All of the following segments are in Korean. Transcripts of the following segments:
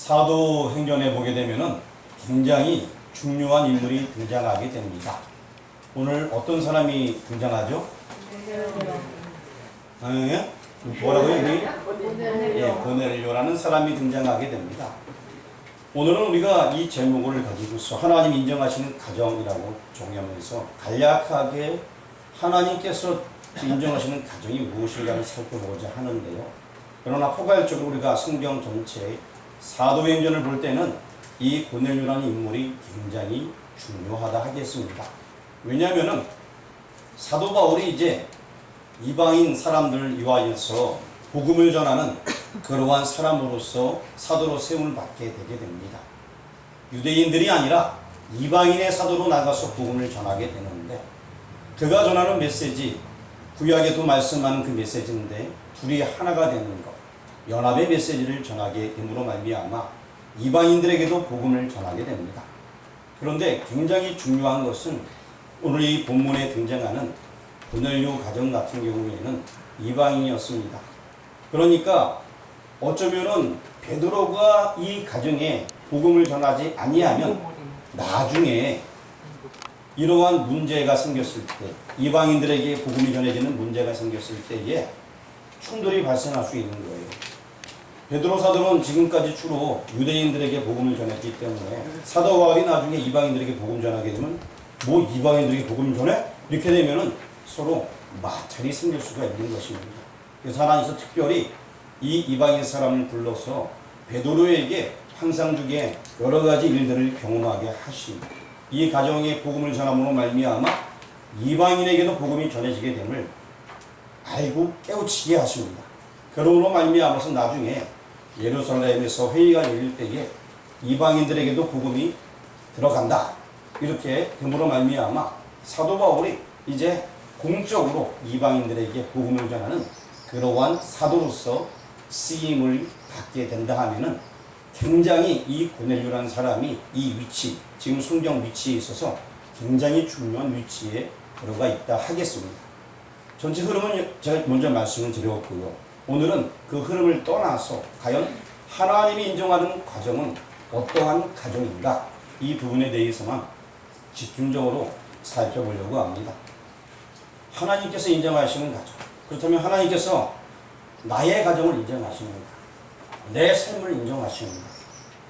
사도행전에 보게 되면은 굉장히 중요한 인물이 등장하게 됩니다. 오늘 어떤 사람이 등장하죠? 예? 뭐라고요? 예, 고넬료라는 사람이 등장하게 됩니다. 오늘은 우리가 이 제목을 가지고서 하나님 인정하시는 가정이라고 정의하면서 간략하게 하나님께서 인정하시는 가정이 무엇인가를 살펴보고자 하는데요. 그러나 포괄적으로 우리가 성경 전체의 사도행전을 볼 때는 이 고넬료라는 인물이 굉장히 중요하다 하겠습니다. 왜냐하면 사도 바울이 이제 이방인 사람들을 위하여서 복음을 전하는 그러한 사람으로서 사도로 세움을 받게 되게 됩니다. 유대인들이 아니라 이방인의 사도로 나가서 복음을 전하게 되는데, 그가 전하는 메시지, 구약에도 말씀하는 그 메시지인데 둘이 하나가 되는 것, 연합의 메시지를 전하게 됨으로 말미암아 이방인들에게도 복음을 전하게 됩니다. 그런데 굉장히 중요한 것은 오늘 이 본문에 등장하는 고넬료 가정 같은 경우에는 이방인이었습니다. 그러니까 어쩌면은 베드로가 이 가정에 복음을 전하지 아니하면 나중에 이러한 문제가 생겼을 때, 이방인들에게 복음이 전해지는 문제가 생겼을 때에 충돌이 발생할 수 있는 거예요. 베드로 사도는 지금까지 주로 유대인들에게 복음을 전했기 때문에 사도 바울이 나중에 이방인들에게 복음 전하게 되면 뭐 이방인들에게 복음 전해? 이렇게 되면은 서로 마찰이 생길 수가 있는 것입니다. 그래서 하나님께서 특별히 이 이방인 사람을 불러서 베드로에게 환상 중에 여러 가지 일들을 경험하게 하시고 이 가정에 복음을 전함으로 말미암아 이방인에게도 복음이 전해지게 됨을 알고 깨우치게 하십니다. 그러므로 말미암아서 나중에 예루살렘에서 회의가 열릴 때에 이방인들에게도 복음이 들어간다, 이렇게 됨으로 말미암아 사도 바울이 이제 공적으로 이방인들에게 복음을 전하는 그러한 사도로서 쓰임을 받게 된다 하면은 굉장히 이 고넬료라는 사람이 이 위치, 지금 성경 위치에 있어서 굉장히 중요한 위치에 들어가 있다 하겠습니다. 전체 흐름은 제가 먼저 말씀을 드렸고요. 오늘은 그 흐름을 떠나서 과연 하나님이 인정하는 가정은 어떠한 가정인가, 이 부분에 대해서만 집중적으로 살펴보려고 합니다. 하나님께서 인정하시는 가정, 그렇다면 하나님께서 나의 가정을 인정하시는가, 내 삶을 인정하시는가,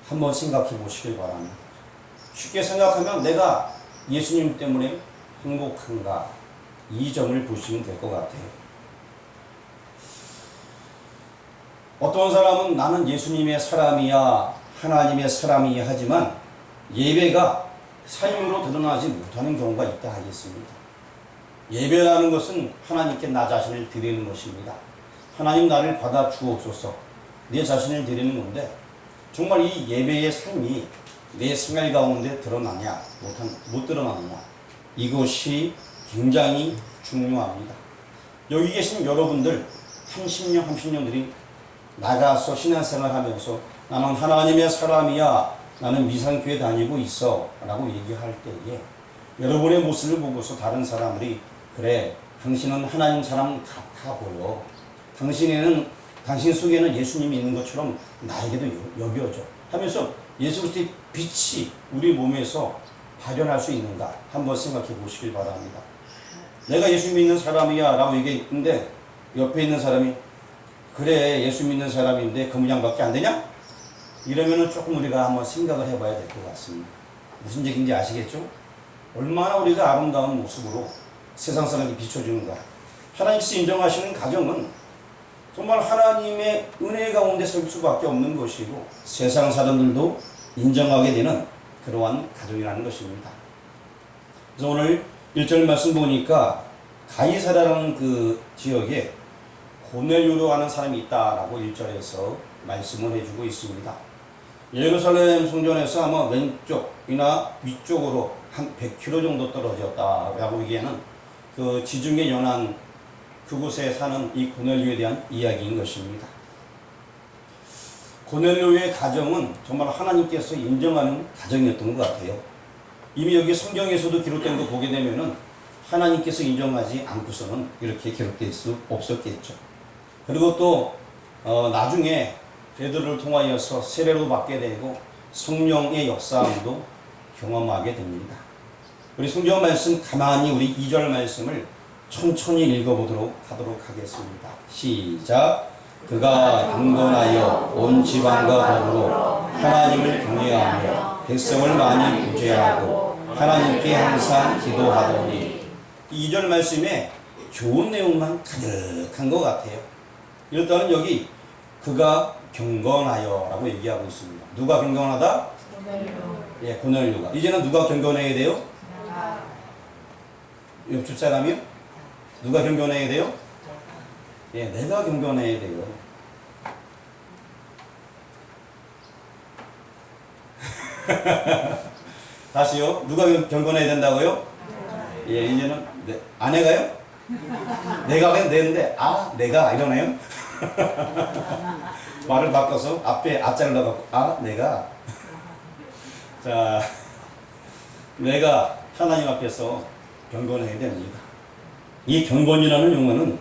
한번 생각해 보시길 바랍니다. 쉽게 생각하면 내가 예수님 때문에 행복한가, 이 점을 보시면 될 것 같아요. 어떤 사람은 나는 예수님의 사람이야, 하나님의 사람이야 하지만 예배가 삶으로 드러나지 못하는 경우가 있다 하겠습니다. 예배라는 것은 하나님께 나 자신을 드리는 것입니다. 하나님 나를 받아 주옵소서, 내 자신을 드리는 건데 정말 이 예배의 삶이 내 생활 가운데 드러나냐 못 드러나느냐, 이것이 굉장히 중요합니다. 여기 계신 여러분들 30년, 30년들이 나가서 신앙생활 하면서 나는 하나님의 사람이야, 나는 미상교회 다니고 있어 라고 얘기할 때에 여러분의 모습을 보고서 다른 사람들이 그래, 당신은 하나님 사람 같아 보여, 당신 속에는 예수님이 있는 것처럼 나에게도 여겨져 하면서 예수 그리스도의 빛이 우리 몸에서 발현할 수 있는가 한번 생각해 보시길 바랍니다. 내가 예수 믿는 사람이야 라고 얘기했는데 옆에 있는 사람이 그래, 예수 믿는 사람인데 그 문양밖에 안 되냐? 이러면은 조금 우리가 한번 생각을 해봐야 될 것 같습니다. 무슨 얘기인지 아시겠죠? 얼마나 우리가 아름다운 모습으로 세상 사람이 비춰주는가. 하나님께서 인정하시는 가정은 정말 하나님의 은혜 가운데 살 수밖에 없는 것이고 세상 사람들도 인정하게 되는 그러한 가정이라는 것입니다. 그래서 오늘 1절 말씀 보니까 가이사라라는 그 지역에 고넬료로 하는 사람이 있다라고 1절에서 말씀을 해주고 있습니다. 예루살렘 성전에서 아마 왼쪽이나 위쪽으로 한 100km 정도 떨어졌다라고 얘기하는 그 지중해 연안 그곳에 사는 이 고넬료에 대한 이야기인 것입니다. 고넬료의 가정은 정말 하나님께서 인정하는 가정이었던 것 같아요. 이미 여기 성경에서도 기록된 거 보게 되면은 하나님께서 인정하지 않고서는 이렇게 기록될 수 없었겠죠. 그리고 또 나중에 베드로를 통하여서 세례로 받게 되고 성령의 역사함도 경험하게 됩니다. 우리 성경 말씀 가만히 우리 2절 말씀을 천천히 읽어보도록 하도록 하겠습니다. 시작. 그가 경건하여 온 지방과 더불어 하나님을 경외하며 백성을 많이 구제하고 하나님께 항상 기도하더니. 2절 말씀에 좋은 내용만 가득한 것 같아요. 일단은 여기 그가 경건하여 라고 얘기하고 있습니다. 누가 경건하다? 예, 고넬료가. 이제는 누가 경건해야 돼요? 옆집 사람이요? 누가 경건해야 돼요? 예, 내가 경건해야 돼요. 다시요. 누가 경건해야 된다고요? 예, 이제는 아내가요? 내가 그냥 내는데 내가 이러네요. 말을 바꿔서 앞에 아자를 넣어갖고 내가. 자, 내가 하나님 앞에서 경건해야 됩니다. 이 경건이라는 용어는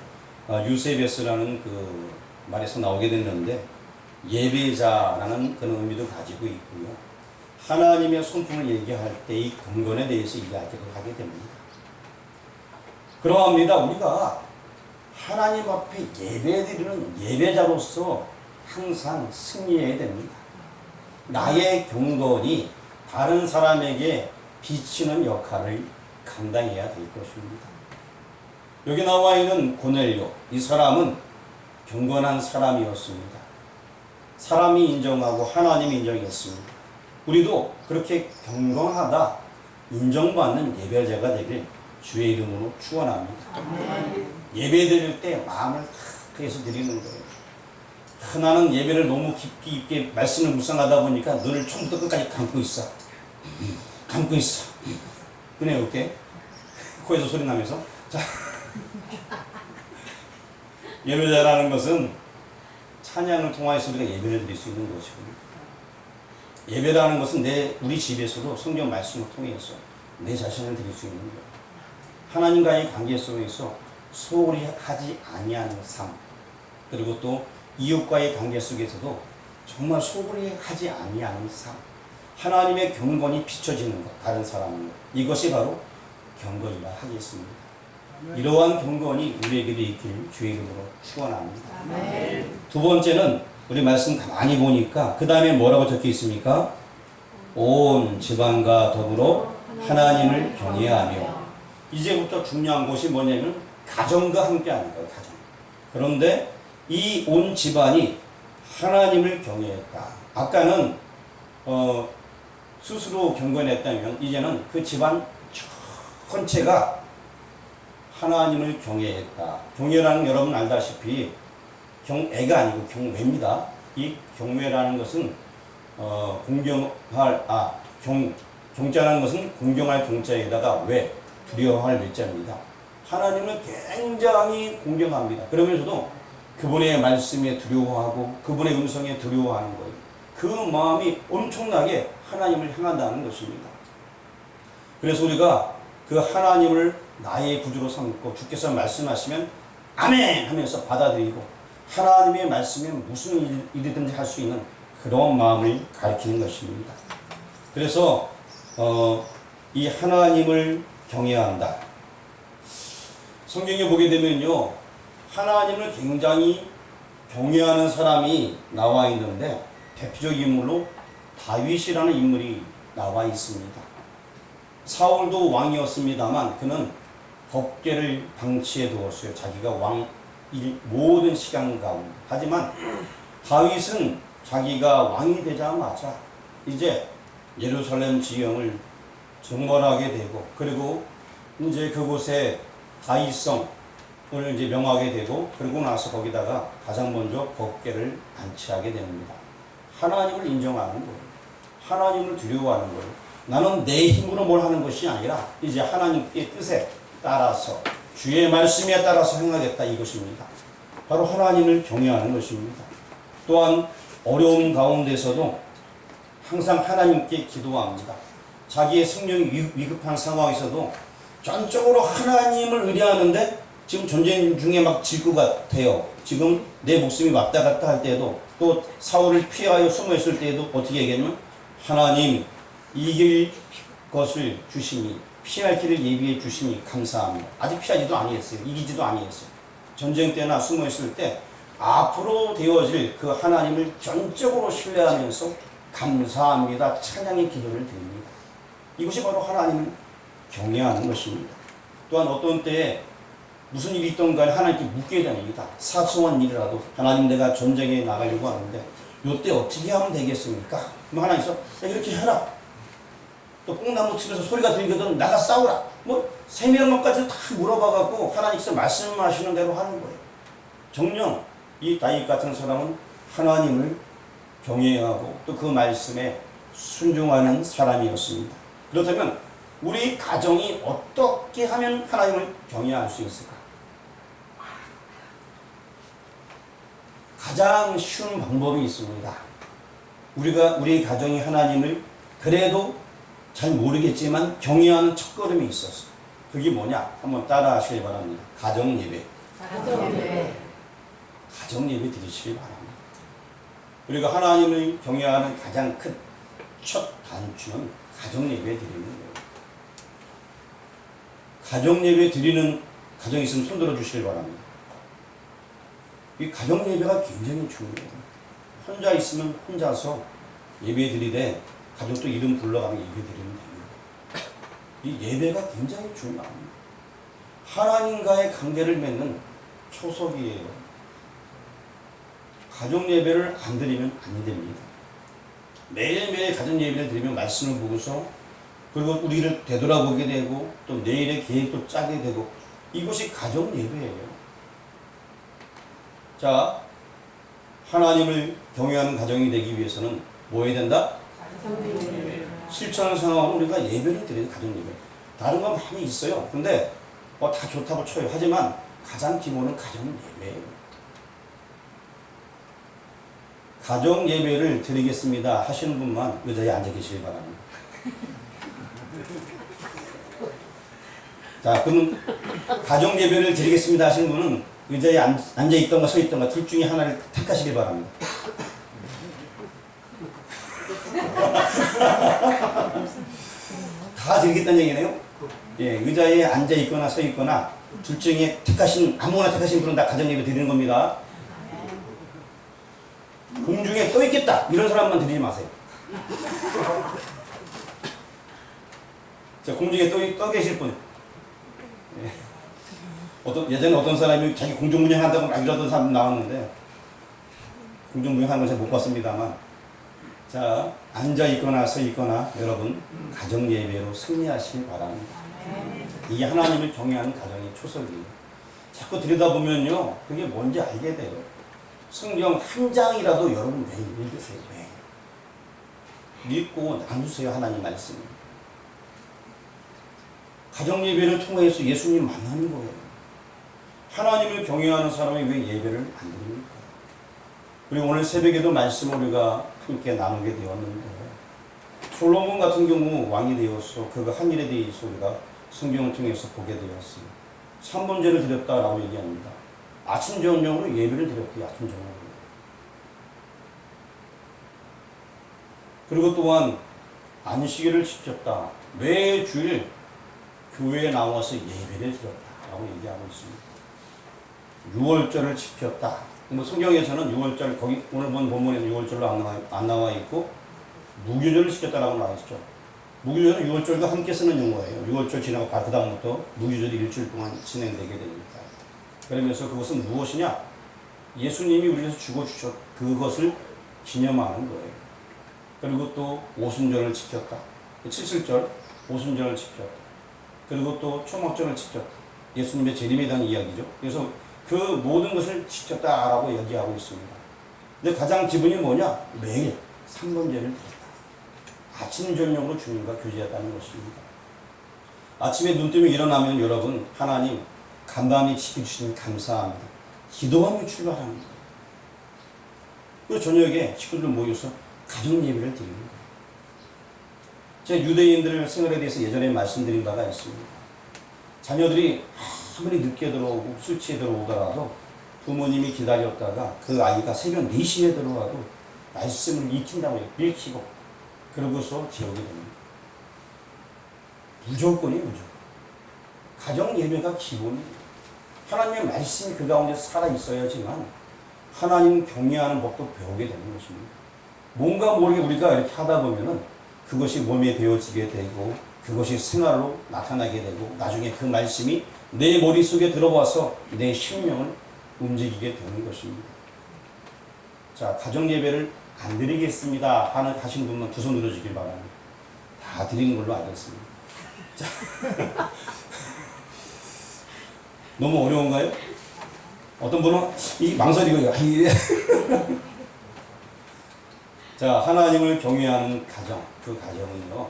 유세베스라는 그 말에서 나오게 됐는데 예배자라는 그런 의미도 가지고 있고요. 하나님의 손품을 얘기할 때 이 경건에 대해서 이야기를 하게 됩니다. 그러합니다. 우리가 하나님 앞에 예배드리는 예배자로서 항상 승리해야 됩니다. 나의 경건이 다른 사람에게 비치는 역할을 감당해야 될 것입니다. 여기 나와 있는 고넬료, 이 사람은 경건한 사람이었습니다. 사람이 인정하고 하나님이 인정했습니다. 우리도 그렇게 경건하다 인정받는 예배자가 되길 주의 이름으로 축원합니다. 예배 드릴 때 마음을 다해서 드리는 거예요. 나는 예배를 너무 깊이 있게 말씀을 묵상하다 보니까 눈을 처음부터 끝까지 감고 있어. 감고 있어. 그냥 이렇게 코에서 소리 나면서. 자, 예배자라는 것은 찬양을 통하여서 우리가 예배를 드릴 수 있는 것이고요. 예배라는 것은 우리 집에서도 성경 말씀을 통해서 내 자신을 드릴 수 있는 거예요. 하나님과의 관계 속에서 소홀히 하지 아니하는 삶, 그리고 또 이웃과의 관계 속에서도 정말 소홀히 하지 아니하는 삶, 하나님의 경건이 비춰지는 것, 다른 사람은 이것이 바로 경건이라 하겠습니다. 이러한 경건이 우리에게도 있길 주의 이름으로 축원합니다. 두 번째는 우리 말씀 가만히 보니까 그 다음에 뭐라고 적혀 있습니까? 온 지방과 더불어 하나님을 경외하며. 이제부터 중요한 것이 뭐냐면 가정과 함께 하는 거예요. 가정. 그런데 이 온 집안이 하나님을 경외했다. 아까는 스스로 경건했다면 이제는 그 집안 전체가 하나님을 경외했다. 경외라는 여러분 알다시피 경애가 아니고 경외입니다. 이 경외라는 것은 경자라는 것은 공경할 경자에다가 두려워할 외자입니다. 하나님을 굉장히 공경합니다. 그러면서도 그분의 말씀에 두려워하고 그분의 음성에 두려워하는 거예요. 그 마음이 엄청나게 하나님을 향한다는 것입니다. 그래서 우리가 그 하나님을 나의 구주로 삼고 주께서 말씀하시면 아멘 하면서 받아들이고 하나님의 말씀에 무슨 일이든지 할 수 있는 그런 마음을 가리키는 것입니다. 그래서 이 하나님을 경외한다. 성경에 보게 되면요, 하나님을 굉장히 경외하는 사람이 나와 있는데 대표적 인물로 다윗이라는 인물이 나와 있습니다. 사울도 왕이었습니다만 그는 법궤를 방치해 두었어요. 자기가 왕 모든 시간 가운데. 하지만 다윗은 자기가 왕이 되자마자 이제 예루살렘 지형을 정벌하게 되고, 그리고 이제 그곳에 다윗성을 이제 명하게 되고, 그리고 나서 거기다가 가장 먼저 법궤를 안치하게 됩니다. 하나님을 인정하는 거예요. 하나님을 두려워하는 거예요. 나는 내 힘으로 뭘 하는 것이 아니라 이제 하나님의 뜻에 따라서 주의 말씀에 따라서 행하겠다, 이것입니다. 바로 하나님을 경외하는 것입니다. 또한 어려움 가운데서도 항상 하나님께 기도합니다. 자기의 생명이 위급한 상황에서도 전적으로 하나님을 의뢰하는데 지금 전쟁 중에 막 질 것 같아요. 지금 내 목숨이 왔다 갔다 할 때도 또 사울을 피하여 숨어 있을 때에도 어떻게 얘기하냐면 하나님 이길 것을 주시니 피할 길을 예비해 주시니 감사합니다. 아직 피하지도 아니했어요. 이기지도 아니했어요. 전쟁 때나 숨어 있을 때 앞으로 되어질 그 하나님을 전적으로 신뢰하면서 감사합니다. 찬양의 기도를 드립니다. 이것이 바로 하나님을 경외하는 것입니다. 또한 어떤 때에 무슨 일이 있던 간에 하나님께 묻게 됩니다. 사소한 일이라도 하나님 내가 전쟁에 나가려고 하는데 이때 어떻게 하면 되겠습니까? 그럼 하나님께서 이렇게 해라. 또 뽕나무 틈에서 소리가 들리거든 나가 싸우라. 뭐 세명까지 다 물어봐갖고 하나님께서 말씀하시는 대로 하는 거예요. 정녕 이 다윗 같은 사람은 하나님을 경외하고 또 그 말씀에 순종하는 사람이었습니다. 그렇다면 우리 가정이 어떻게 하면 하나님을 경외할 수 있을까? 가장 쉬운 방법이 있습니다. 우리 가정이 하나님을 그래도 잘 모르겠지만 경외하는 첫걸음이 있었어요. 그게 뭐냐? 한번 따라 하시기 바랍니다. 가정 예배. 가정 예배 드리시기 바랍니다. 우리가 하나님을 경외하는 가장 큰 첫 단추는 가정 예배 드리는 거예요. 가정 예배 드리는 가정이 있으면 손들어 주시길 바랍니다. 이 가정 예배가 굉장히 중요해요. 혼자 있으면 혼자서 예배 드리되 가족도 이름 불러가면 예배 드리면 됩니다. 이 예배가 굉장히 중요합니다. 하나님과의 관계를 맺는 초석이에요. 가정 예배를 안 드리면 안 됩니다. 매일매일 가정 예배를 드리면 말씀을 보고서 그리고 우리를 되돌아보게 되고 또 내일의 계획도 짜게 되고 이것이 가정 예배예요. 자, 하나님을 경외하는 가정이 되기 위해서는 뭐 해야 된다? 실천을 생각하면 우리가 예배를 드려야 가정 예배. 다른 건 많이 있어요. 근데 다 좋다고 쳐요. 하지만 가장 기본은 가정 예배예요. 가정 예배를 드리겠습니다 하시는 분만 의자에 앉아 계시기 바랍니다. 자, 그럼 가정 예배를 드리겠습니다 하시는 분은 의자에 앉아 있던가 서 있던가 둘 중에 하나를 택하시길 바랍니다. 다 드리겠다는 얘기네요. 예, 의자에 앉아 있거나 서 있거나 둘 중에 아무거나 택하신 분은 다 가정 예배 드리는 겁니다. 공중에 떠 있겠다 이런 사람만 드리지 마세요. 자, 공중에 떠 계실 분. 예. 예전에 어떤 사람이 자기 공중분양 한다고 막 이러던 사람 나왔는데 공중분양 하는 건 잘 못 봤습니다만, 자, 앉아 있거나 서 있거나 여러분 가정 예배로 승리하시길 바랍니다. 이게 하나님을 경외하는 가정의 초석이에요. 자꾸 들여다보면요 그게 뭔지 알게 돼요. 성경 한 장이라도 여러분 매일 읽으세요. 매일 읽고 나누세요. 하나님 말씀. 가정 예배를 통해서 예수님 만나는 거예요. 하나님을 경외하는 사람이 왜 예배를 안 드립니까? 그리고 오늘 새벽에도 말씀을 우리가 함께 나누게 되었는데 솔로몬 같은 경우 왕이 되어서 그가 한 일에 대해서 우리가 성경을 통해서 보게 되었어요. 3번제를 드렸다라고 얘기합니다. 아침 저녁으로 예배를 드렸고요. 아침 저녁으로. 그리고 또한 안식일을 지켰다. 매주일 교회에 나와서 예배를 드렸다라고 얘기하고 있습니다. 6월절을 지켰다. 뭐 성경에서는 6월절 거기 오늘 본 본문에는 6월절로 안 나와 있고 무교절을 지켰다라고 나와 있죠. 무교절은 6월절과 함께 쓰는 용어예요. 6월절 지나고 그 다음부터 무교절이 일주일 동안 진행되게 됩니다. 그러면서 그것은 무엇이냐? 예수님이 우리 위해서 죽어주셨 그것을 기념하는 거예요. 그리고 또 오순절을 지켰다. 칠칠절 오순절을 지켰다. 그리고 또 초막절을 지켰다. 예수님의 재림에 대한 이야기죠. 그래서 그 모든 것을 지켰다라고 얘기하고 있습니다. 근데 가장 기분이 뭐냐? 매일 3번제를 드렸다. 아침 저녁으로 주님과 교제했다는 것입니다. 아침에 눈 뜨면 일어나면 여러분 하나님 간밤에 지켜주시니 감사합니다. 기도하며 출발합니다. 그리고 저녁에 식구들 모여서 가정 예배를 드리는 거예요. 제가 유대인들 생활에 대해서 예전에 말씀드린 바가 있습니다. 자녀들이 아무리 늦게 들어오고 술 취해 들어오더라도 부모님이 기다렸다가 그 아이가 새벽 4시에 들어와도 말씀을 익힌다고 해요. 읽히고. 그러고서 지옥이 됩니다. 무조건이에요, 무조건. 가정 예배가 기본이에요. 하나님의 말씀이 그 가운데 살아있어야지만 하나님 경외하는 법도 배우게 되는 것입니다. 뭔가 모르게 우리가 이렇게 하다 보면은 그것이 몸에 배어지게 되고 그것이 생활로 나타나게 되고 나중에 그 말씀이 내 머릿속에 들어와서 내 심령을 움직이게 되는 것입니다. 자, 가정 예배를 안 드리겠습니다 하신 분만 두 손 들어주길 바랍니다. 다 드리는 걸로 알겠습니다. 자, 너무 어려운가요? 어떤 분은 이 망설이고 자, 하나님을 경외하는 가정, 그 가정은요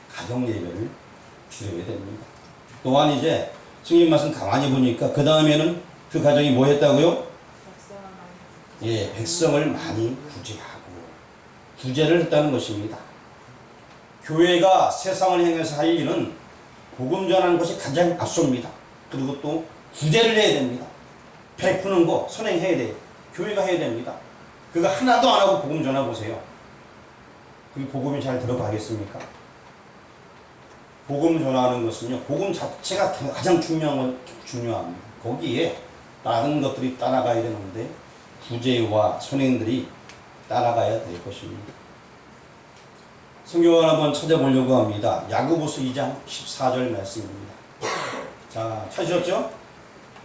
가정 예배를 드려야 됩니다. 또한 이제 주님 말씀 가만히 보니까 그 다음에는 그 가정이 뭐 했다고요? 예, 백성을 많이 구제하고 구제를 했다는 것입니다. 교회가 세상을 향해서 할 일은 복음 전하는 것이 가장 앞섭니다. 그리고 또 구제를 해야 됩니다. 베푸는 거 선행해야 돼요. 교회가 해야 됩니다. 그거 하나도 안 하고 복음 전해보세요. 그게 복음이 잘 들어가겠습니까? 복음 전하는 것은요, 복음 자체가 가장 중요합니다. 거기에 다른 것들이 따라가야 되는데 구제와 선행들이 따라가야 될 것입니다. 성경을 한번 찾아보려고 합니다. 야고보서 2장 14절 말씀입니다. 자, 찾으셨죠?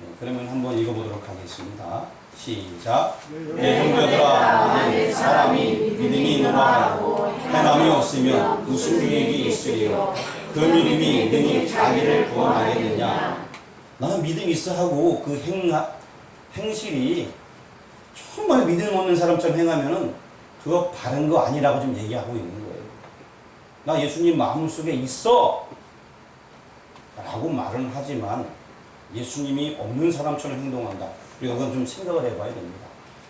네, 그러면 한번 읽어보도록 하겠습니다. 시작. 내 형제들아, 만일 사람이 믿음이 있노라 하고 행함이 없으면 무슨 유익이 있으리요? 그 믿음이 능히 자기를 구원하겠느냐? 나는 믿음이 있어 하고 그 행실이 정말 믿음 없는 사람처럼 행하면은 그거 바른 거 아니라고 좀 얘기하고 있는 거예요. 나 예수님 마음속에 있어! 라고 말은 하지만 예수님이 없는 사람처럼 행동한다. 우리가 그건 좀 생각을 해봐야 됩니다.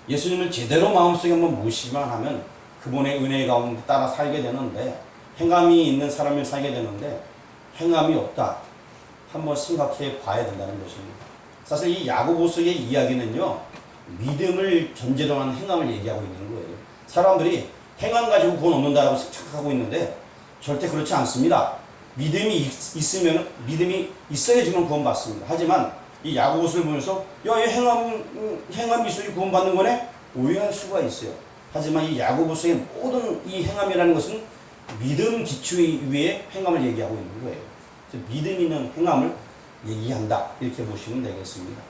예수님을 제대로 마음속에 한번 모시기만 하면 그분의 은혜 가운데 따라 살게 되는데 행함이 있는 사람을 살게 되는데 행함이 없다. 한번 생각해 봐야 된다는 것입니다. 사실 이 야고보서의 이야기는요. 믿음을 전제로 한 행함을 얘기하고 있는 거예요. 사람들이 행함 가지고 구원 얻는다라고 착각하고 있는데 절대 그렇지 않습니다. 믿음이 있으면 믿음이 있어야지만 구원받습니다. 하지만 이 야고보서를 보면서 야, 얘 행함이 있어야 구원받는 거네? 오해할 수가 있어요. 하지만 이 야고보서의 모든 이 행함이라는 것은 믿음 기초 위에 행함을 얘기하고 있는 거예요. 믿음 있는 행함을 얘기한다. 이렇게 보시면 되겠습니다.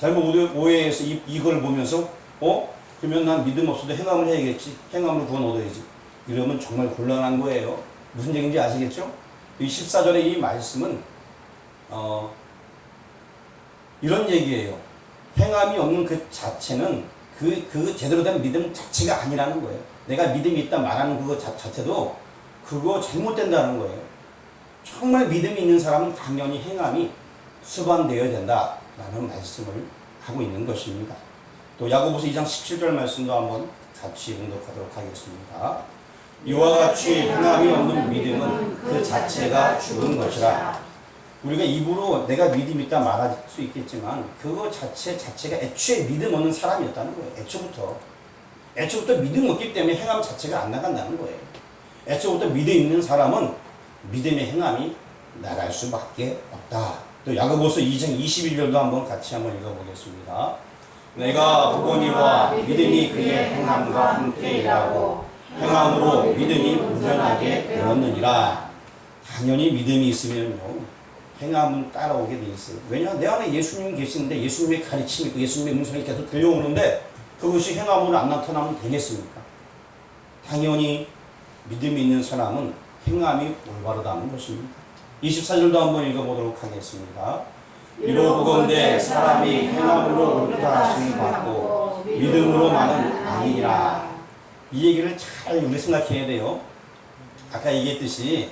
잘못 오해해서 이걸 보면서 그러면 난 믿음 없어도 행함을 해야겠지. 행함으로 구원 얻어야지. 이러면 정말 곤란한 거예요. 무슨 얘기인지 아시겠죠? 이 14절의 이 말씀은 이런 얘기예요. 행함이 없는 그 자체는 그 제대로 된 믿음 자체가 아니라는 거예요. 내가 믿음이 있다 말하는 그거 자체도 그거 잘못된다는 거예요. 정말 믿음이 있는 사람은 당연히 행함이 수반되어야 된다라는 말씀을 하고 있는 것입니다. 또 야고보서 2장 17절 말씀도 한번 같이 응독하도록 하겠습니다. 이와 같이 행함이 없는 믿음은 그 자체가 죽은 것이라. 우리가 입으로 내가 믿음 있다 말할 수 있겠지만 그거 자체가 애초에 믿음 없는 사람이었다는 거예요. 애초부터 믿음 없기 때문에 행함 자체가 안 나간다는 거예요. 애초부터 믿음 있는 사람은 믿음의 행함이 나갈 수밖에 없다. 또 야고보서 2장 21절도 한번 같이 한번 읽어보겠습니다. 내가 보거니와 믿음이 그의 행함과 함께 일하고 행함으로 믿음이 온전하게 되었느니라. 당연히 믿음이 있으면요 행함은 따라오게 돼 있어요. 왜냐하면 내 안에 예수님이 계시는데 예수님의 가르침이 있고 예수님의 음성이 계속 들려오는데 그것이 행함으로 안 나타나면 되겠습니까? 당연히 믿음이 있는 사람은 행함이 올바르다는 것입니다. 24절도 한번 읽어보도록 하겠습니다. 이로보건대 사람이 행함으로 옳다 하심을 받고 믿음으로만은 아니니라. 이 얘기를 잘 우리 생각해야 돼요. 아까 얘기했듯이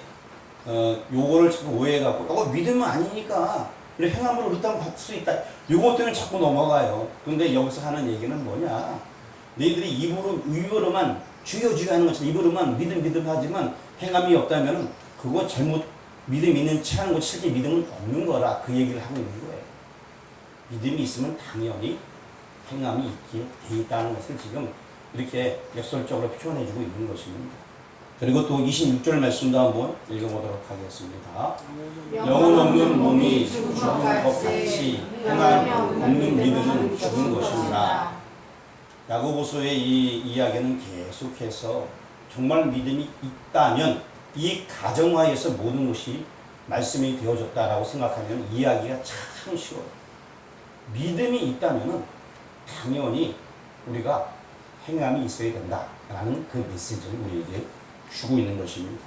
요거를 자꾸 오해해갖고 믿음은 아니니까 이런 행함으로 옳다고 받을 수 있다. 요것 때문에 자꾸 넘어가요. 근데 여기서 하는 얘기는 뭐냐? 너희들이 입으로만 주여 하는 것처럼 입으로만 믿음 하지만 행함이 없다면 그거 잘못 믿음 있는 채 하는 거 실제 믿음은 없는 거라 그 얘기를 하고 있는 거예요. 믿음이 있으면 당연히 행함이 있기에 돼 있다는 것을 지금 이렇게 역설적으로 표현해주고 있는 것입니다. 그리고 또 26절 말씀도 한번 읽어보도록 하겠습니다. 영혼 없는 몸이 죽은 것 같이 행함 없는 믿음은 죽은 것입니다. 야고보서의 이 이야기는 계속해서 정말 믿음이 있다면 이 가정하에서 모든 것이 말씀이 되어졌다라고 생각하면 이야기가 참 쉬워요. 믿음이 있다면 당연히 우리가 행함이 있어야 된다라는 그 메시지를 우리에게 주고 있는 것입니다.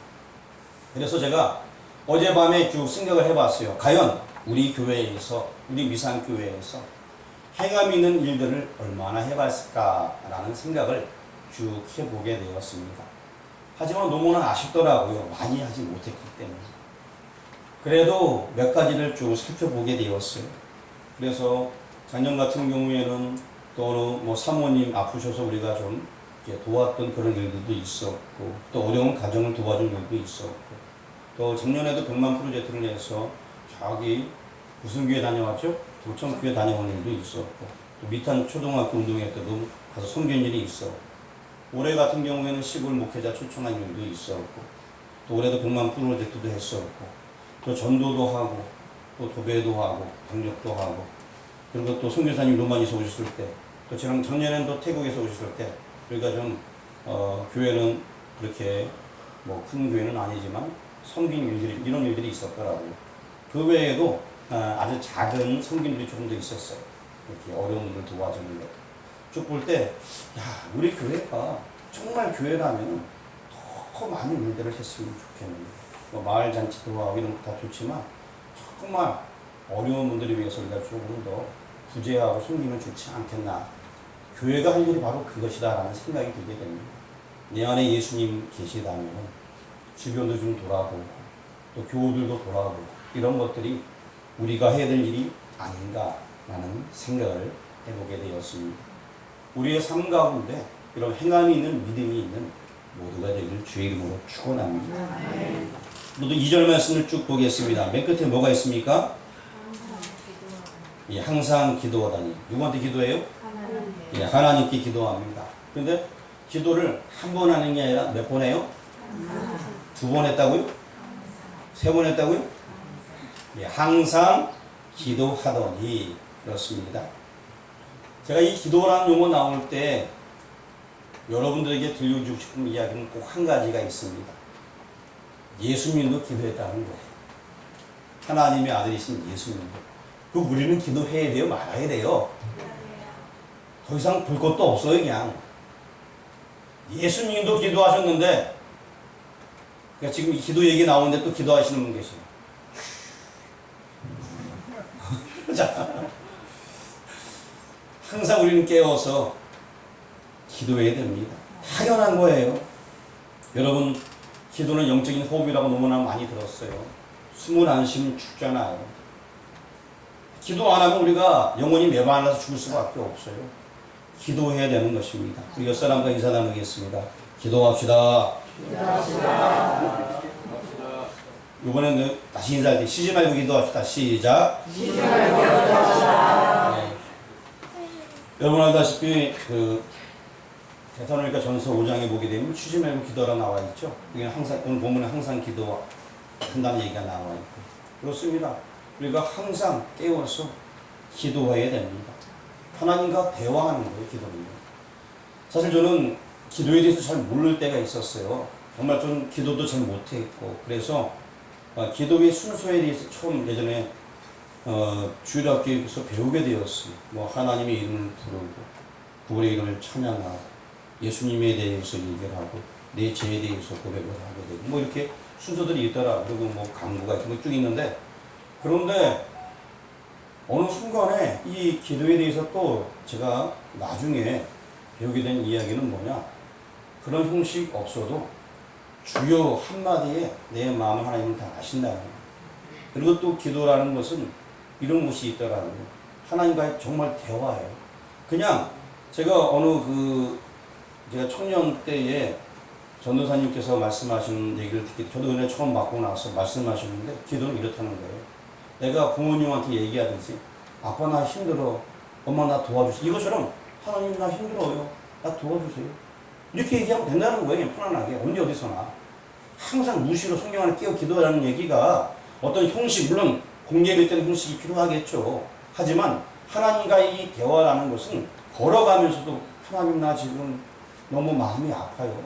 그래서 제가 어젯밤에 쭉 생각을 해봤어요. 과연 우리 교회에서, 우리 미산교회에서 행함 있는 일들을 얼마나 해봤을까라는 생각을 쭉 해보게 되었습니다. 하지만 너무나 아쉽더라고요. 많이 하지 못했기 때문에. 그래도 몇 가지를 쭉 살펴보게 되었어요. 그래서 작년 같은 경우에는 또 뭐 사모님 아프셔서 우리가 좀 도왔던 그런 일들도 있었고, 또 어려운 가정을 도와준 일도 있었고, 또 작년에도 100만 프로젝트를 해서 저기 무슨 교회 다녀왔죠? 도청교회 다녀온 일도 있었고, 또 미탄 초등학교 운동회 때도 가서 섬긴 일이 있었고, 올해 같은 경우에는 시골 목회자 초청한 일도 있었고, 또 올해도 100만 프로젝트도 했었고, 또 전도도 하고, 또 도배도 하고, 방역도 하고, 그리고 또 선교사님 로마니에서 오셨을 때, 또 작년에는 또 태국에서 오셨을 때, 우리가 좀 교회는 그렇게 뭐 큰 교회는 아니지만 섬긴 일들이, 이런 일들이 있었더라고요. 그 외에도 아주 작은 섬긴 일이 조금 더 있었어요. 이렇게 어려운 일을 도와주는 것. 쭉 볼 때, 야, 우리 교회가 정말 교회라면 더 많은 일들을 했으면 좋겠는데, 뭐 마을 잔치 도와하고 이런 거 다 좋지만 정말 어려운 분들을 위해서 우리가 조금 더 구제하고 섬기면 좋지 않겠나. 교회가 할 일이 바로 그것이다라는 생각이 들게 됩니다. 내 안에 예수님 계시다면 주변도 좀 돌아보고, 또 교우들도 돌아보고, 이런 것들이 우리가 해야 될 일이 아닌가라는 생각을 해보게 되었습니다. 우리의 삶 가운데 이런 행함이 있는 믿음이 있는 모두가 되기를 주의 이름으로 축원합니다. 모두 2절 말씀을 쭉 보겠습니다. 맨 끝에 뭐가 있습니까? 예, 항상 기도하다니. 누구한테 기도해요? 예, 하나님께 기도합니다. 그런데 기도를 한 번 하는 게 아니라 몇 번 해요? 2번 했다고요? 3번 했다고요? 예, 항상 기도하더니. 그렇습니다. 제가 이 기도라는 용어 나올 때 여러분들에게 들려주고 싶은 이야기는 꼭 한 가지가 있습니다. 예수님도 기도했다는 거예요. 하나님의 아들이신 예수님도. 그 우리는 기도해야 돼요? 말아야 돼요? 더 이상 볼 것도 없어요. 그냥 예수님도 기도하셨는데, 그러니까 지금 이 기도 얘기 나오는데 또 기도하시는 분 계세요. 자, 항상 우리는 깨어서 기도해야 됩니다. 당연한 거예요. 여러분, 기도는 영적인 호흡이라고 너무나 많이 들었어요. 숨을 안 쉬면 죽잖아요. 기도 안 하면 우리가 영혼이 메말라서 죽을 수밖에 없어요. 기도해야 되는 것입니다. 우리 옆 사람과 인사 나누겠습니다. 기도합시다. 기도합시다. 이번에는 다시 인사할 때 쉬지 말고 기도합시다. 시작. 쉬지 말고 기도합시다. 네. 여러분 알다시피 데살로니가 전서 5장에 보게 되면 쉬지 말고 기도하라 나와 있죠. 항상 오늘 본문에 항상 기도한다는 얘기가 나와 있고, 그렇습니다. 우리가 항상 깨워서 기도해야 됩니다. 하나님과 대화하는 거예요, 기도는. 사실 저는 기도에 대해서 잘 모를 때가 있었어요. 정말 좀 기도도 잘 못했고, 그래서 기도의 순서에 대해서 처음 예전에 주일학교에서 배우게 되었어요. 뭐 하나님의 이름을 부르고, 구원의 이름을 찬양하고, 예수님에 대해서 얘기를 하고, 내 죄에 대해서 고백을 하게 되고, 뭐 이렇게 순서들이 있더라. 그리고 뭐 강구가 있고 쭉 있는데, 그런데 어느 순간에 이 기도에 대해서 또 제가 나중에 배우게 된 이야기는 뭐냐, 그런 형식 없어도 주요 한마디에 내 마음을 하나님은 다 아신다는 거예요. 그리고 또 기도라는 것은 이런 것이 있더라고요. 하나님과의 정말 대화예요. 그냥 제가 제가 청년 때에 전도사님께서 말씀하시는 얘기를 듣기, 저도 은혜 처음 받고 나서 말씀하시는데, 기도는 이렇다는 거예요. 내가 부모님한테 얘기하듯이, 아빠 나 힘들어, 엄마 나 도와주세요. 이것처럼 하나님 나 힘들어요. 나 도와주세요. 이렇게 얘기하면 된다는 거예요. 그냥 편안하게. 언제 어디서나. 항상 무시로 성경 안에 끼어 기도하라는 얘기가 어떤 형식, 물론 공예일 때는 형식이 필요하겠죠. 하지만 하나님과의 대화라는 것은 걸어가면서도 하나님 나 지금 너무 마음이 아파요.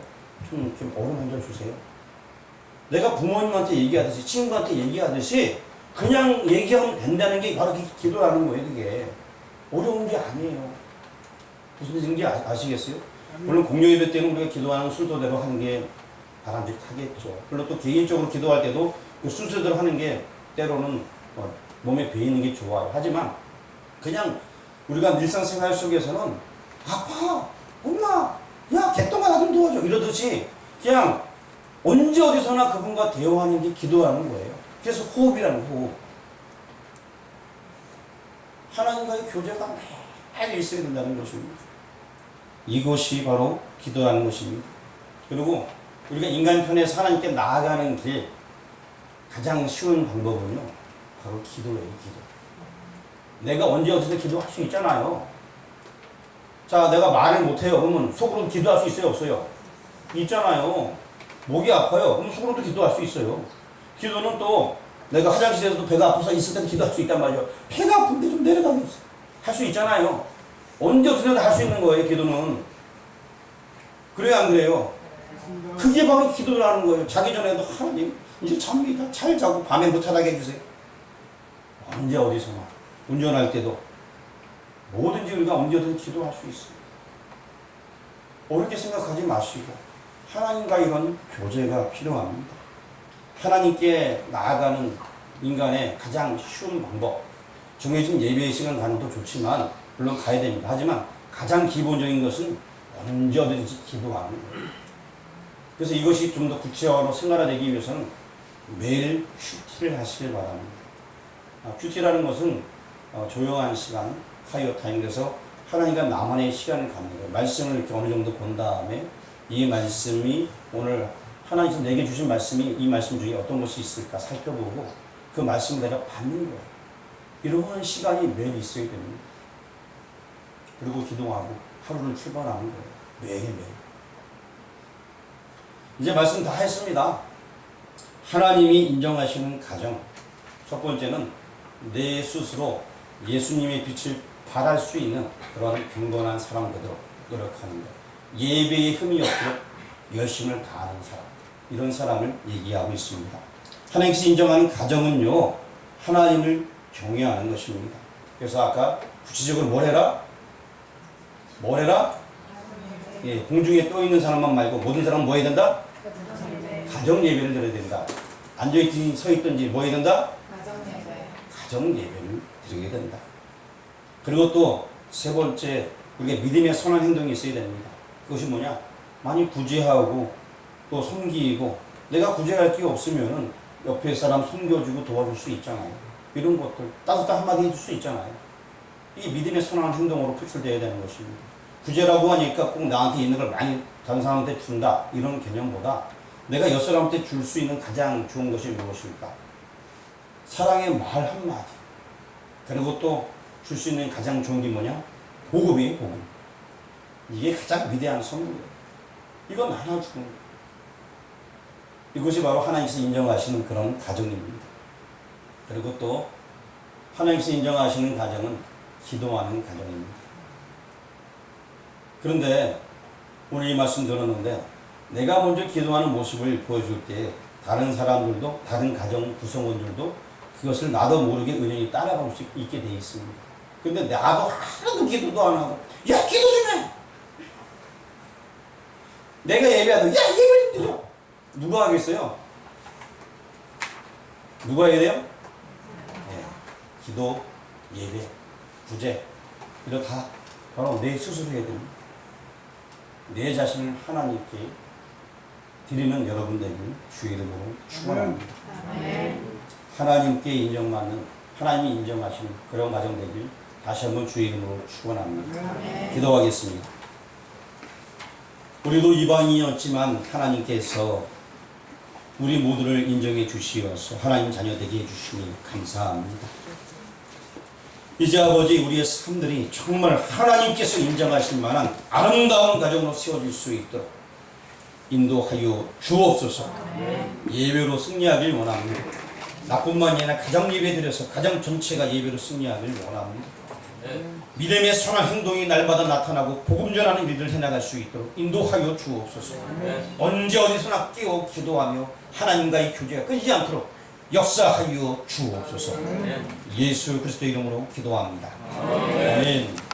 좀 얼음 한 잔 주세요. 내가 부모님한테 얘기하듯이 친구한테 얘기하듯이 그냥 얘기하면 된다는 게 바로 기도라는 거예요. 그게 어려운 게 아니에요. 무슨 뜻인지 아시겠어요? 물론 공휴일배 때는 우리가 기도하는 순서대로 하는 게 바람직하겠죠. 물론 또 개인적으로 기도할 때도 그 순서대로 하는 게 때로는 몸에 배이는 게 좋아요. 하지만 그냥 우리가 일상생활 속에서는 아파, 엄마, 야 개똥아 나 좀 도와줘 이러듯이 그냥 언제 어디서나 그분과 대화하는 게 기도하는 거예요. 그래서 호흡이라는 호흡. 하나님과의 교제가 매일 있어야 된다는 것입니다. 이것이 바로 기도하는 것입니다. 그리고 우리가 인간 편에서 하나님께 나아가는 길 가장 쉬운 방법은요 바로 기도예요. 기도. 내가 언제 어디서 기도할 수 있잖아요. 자, 내가 말을 못해요. 그러면 속으로 기도할 수 있어요? 없어요? 있잖아요. 목이 아파요. 그럼 속으로도 기도할 수 있어요. 기도는 또 내가 화장실에서도 배가 아파서 있을 때도 기도할 수 있단 말이에요. 배가 아픈데 좀 내려가면 할 수 있잖아요. 언제 어디서도 할 수 있는 거예요. 기도는. 그래요 안 그래요? 그게 바로 기도라는 거예요. 자기 전에도 하나님 이제 잠니다. 잘 자고 밤에 못하게 해주세요. 언제 어디서나 운전할 때도 뭐든지 우리가 언제든 기도할 수 있어요. 어렵게 생각하지 마시고 하나님과 이런 교제가 필요합니다. 하나님께 나아가는 인간의 가장 쉬운 방법, 정해진 예배 시간 가는 것도 좋지만 물론 가야 됩니다. 하지만 가장 기본적인 것은 언제 어디든지 기도하는 거예요. 그래서 이것이 좀 더 구체화로 생활화되기 위해서는 매일 큐티를 하시길 바랍니다. 큐티라는 것은 조용한 시간, 카이오 타임. 그래서 하나님과 나만의 시간을 갖는 거예요. 말씀을 이렇게 어느 정도 본 다음에 이 말씀이 오늘 하나님께서 내게 주신 말씀이 이 말씀 중에 어떤 것이 있을까 살펴보고 그 말씀을 내가 받는 거예요. 이러한 시간이 매일 있어야 됩니다. 그리고 기도하고 하루를 출발하는 거예요. 매일매일. 이제 말씀 다 했습니다. 하나님이 인정하시는 가정. 첫 번째는 내 스스로 예수님의 빛을 발할 수 있는 그런 경건한 사람 되도록 노력하는 것. 예배에 흠이 없도록 열심을 다하는 사람. 이런 사람을 얘기하고 있습니다. 하나님께서 인정하는 가정은요, 하나님을 경외하는 것입니다. 그래서 아까 구체적으로 뭘 해라? 뭘 해라? 예, 공중에 떠 있는 사람만 말고 모든 사람은 뭐 해야 된다? 가정 예배를 드려야 된다. 앉아있든지 서 있든지 뭐 해야 된다? 가정 예배를 드리게 된다. 그리고 또 세 번째, 우리가 믿음의 선한 행동이 있어야 됩니다. 그것이 뭐냐? 많이 구제하고 또 섬기고 내가 구제할 게 없으면은 옆에 사람 섬겨주고 도와줄 수 있잖아요. 이런 것들 따뜻한 한마디 해줄 수 있잖아요. 이 믿음의 선한 행동으로 표출되어야 되는 것입니다. 구제라고 하니까 꼭 나한테 있는 걸 많이 다른 사람한테 준다 이런 개념보다 내가 옆 사람한테 줄 수 있는 가장 좋은 것이 무엇일까? 사랑의 말 한마디. 그리고 또 줄 수 있는 가장 좋은 게 뭐냐? 복음이에요, 복음. 이게 가장 위대한 선물이에요. 이건 나눠주는 거예요. 이것이 바로 하나님께서 인정하시는 그런 가정입니다. 그리고 또 하나님께서 인정하시는 가정은 기도하는 가정입니다. 그런데 오늘 이 말씀 들었는데 내가 먼저 기도하는 모습을 보여줄 때 다른 사람들도 다른 가정 구성원들도 그것을 나도 모르게 은연히 따라갈 수 있게 되어 있습니다. 근데 나도 하나도 기도도 안 하고 야 기도 좀 해! 내가 예배하다 야 예배 좀 드려! 누가 하겠어요? 누가 해야 돼요? 네. 기도, 예배, 구제 이거 다 바로 내 스스로 해야 됩니다. 내 자신을 하나님께 드리는 여러분 되길 주의 이름으로 축원합니다. 하나님께 인정받는 하나님이 인정하시는 그런 가정 되길 다시 한번 주의 이름으로 축원합니다. 기도하겠습니다. 우리도 이방인이었지만 하나님께서 우리 모두를 인정해 주시어서 하나님 자녀 되게 해주시니 감사합니다. 이제 아버지 우리의 삶들이 정말 하나님께서 인정하실 만한 아름다운 가정으로 세워질 수 있도록 인도하여 주옵소서. 예배로 승리하길 원합니다. 나뿐만이 아니라 가정 예배 드려서 가정 전체가 예배로 승리하길 원합니다. 믿음의 선한 행동이 날마다 나타나고 복음 전하는 일을 해나갈 수 있도록 인도하여 주옵소서. 언제 어디서나 깨어 기도하며 하나님과의 교제가 끊이지 않도록 역사하여 주옵소서. 예수 그리스도 이름으로 기도합니다. 아멘.